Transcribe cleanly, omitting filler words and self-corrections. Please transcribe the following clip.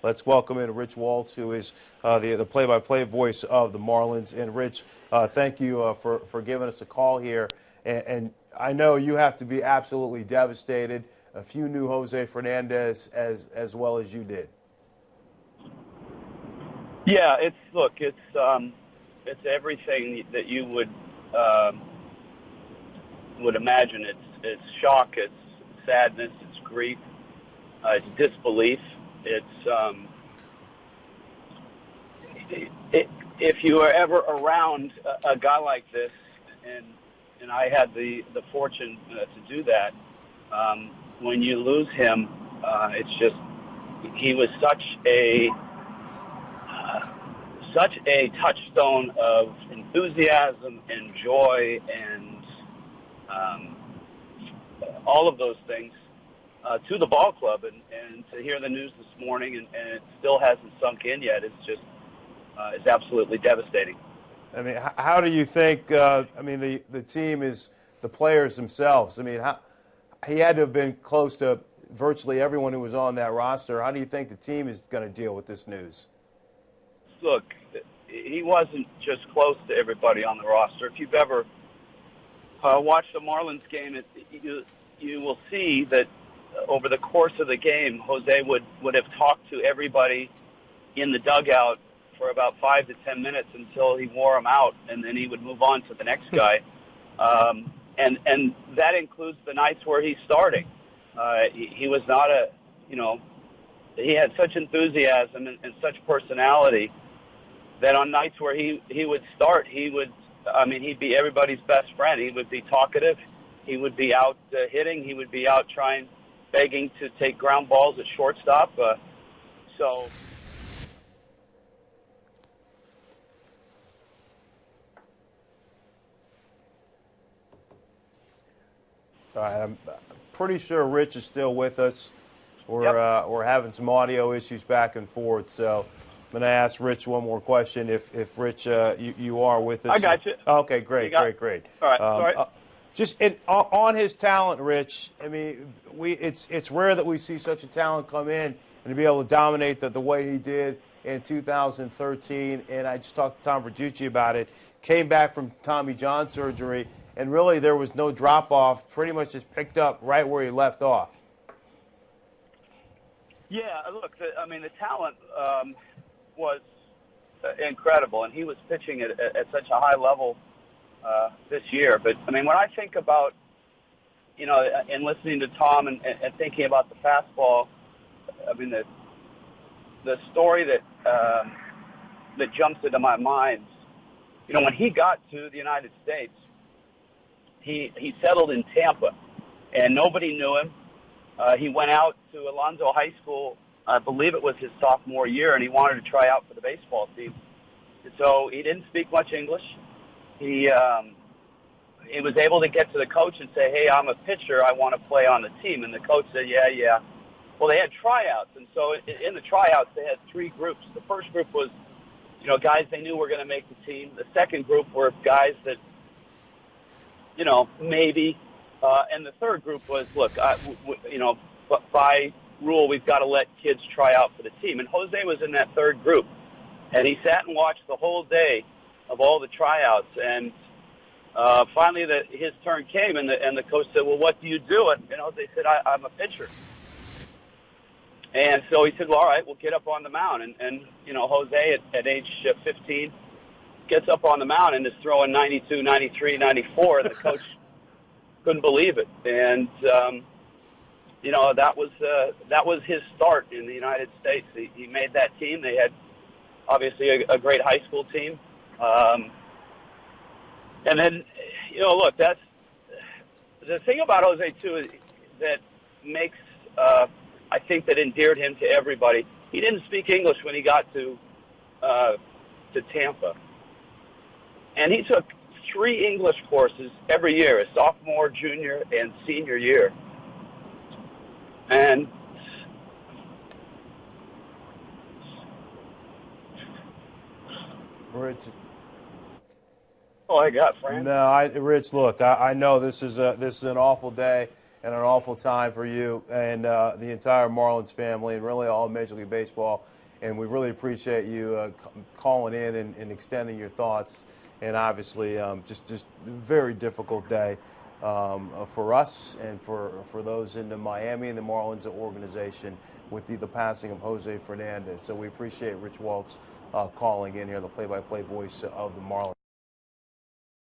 Let's welcome in Rich Waltz, who is the play-by-play voice of the Marlins. And Rich, thank you for giving us a call here. And I know you have to be absolutely devastated. A few knew Jose Fernandez as well as you did. Yeah, it's everything that you would imagine. It's shock, it's sadness, it's grief, it's disbelief. If you are ever around a guy like this, and I had the fortune to do that, when you lose him, it's just he was such a touchstone of enthusiasm and joy and all of those things to the ball club. And to hear the news this morning and it still hasn't sunk in yet, it's absolutely devastating. I mean, how do you think, the team is the players themselves? I mean, he had to have been close to virtually everyone who was on that roster. How do you think the team is going to deal with this news? Look, he wasn't just close to everybody on the roster. If you've ever watched a Marlins game, you will see that over the course of the game, Jose would have talked to everybody in the dugout for about 5 to 10 minutes until he wore them out, and then he would move on to the next guy. And that includes the nights where he's starting. He was not he had such enthusiasm and such personality that on nights where he would start, he'd be everybody's best friend. He would be talkative. He would be out hitting. He would be out begging to take ground balls at shortstop. All right, I'm pretty sure Rich is still with us. We're having some audio issues back and forth, so I'm going to ask Rich one more question. If Rich, you are with us. I got you. Okay, great. All right, sorry. Just on his talent, Rich. I mean, it's rare that we see such a talent come in and to be able to dominate the way he did in 2013. And I just talked to Tom Verducci about it. Came back from Tommy John surgery, and really there was no drop off. Pretty much just picked up right where he left off. Yeah, look, the talent was incredible, and he was pitching at such a high level this year. But, when I think about, and listening to Tom and thinking about the fastball, the story that jumps into my mind, when he got to the United States, he settled in Tampa, and nobody knew him. He went out to Alonzo High School, I believe it was his sophomore year, and he wanted to try out for the baseball team. And so he didn't speak much English. He was able to get to the coach and say, "Hey, I'm a pitcher. I want to play on the team." And the coach said, "Yeah." Well, they had tryouts, and so in the tryouts they had 3 groups. The first group was, guys they knew were going to make the team. The second group were guys that, maybe. And the third group was, look, by rule, we've got to let kids try out for the team. And Jose was in that third group. And he sat and watched the whole day of all the tryouts. And finally his turn came, and the coach said, "Well, what do you do?" And Jose said, I'm a pitcher. And so he said, "Well, all right, we'll get up on the mound." And Jose at age 15 gets up on the mound and is throwing 92, 93, 94, and the coach couldn't believe it. And that was his start in the United States. He made that team. They had obviously a great high school team. And then, look, that's the thing about Jose too is that makes I think that endeared him to everybody. He didn't speak English when he got to Tampa, and he took 3 English courses every year, his sophomore, junior, and senior year. And Rich. Oh, I got Fran. No, Rich. Look, I know this is an awful day, and an awful time for you and the entire Marlins family and really all of Major League Baseball. And we really appreciate you calling in and extending your thoughts. And obviously, just a very difficult day for us and for those in the Miami and the Marlins organization with the passing of Jose Fernandez. So we appreciate Rich Waltz calling in here, the play-by-play voice of the Marlins.